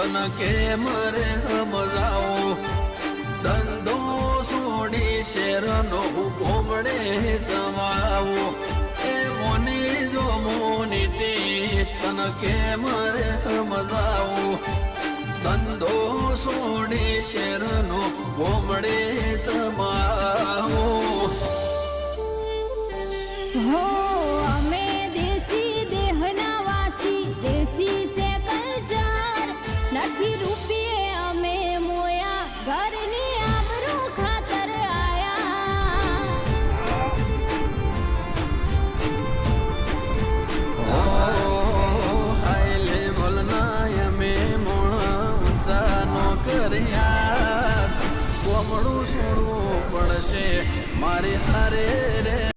તન કે મરે સમજાવો ધંધો છોડી શેરનો ભોમડે સમાવો એ મોની જો મોની તન કે મરે સમજાવો ધંધો છોડી શેરનો ભોમડે સમાવો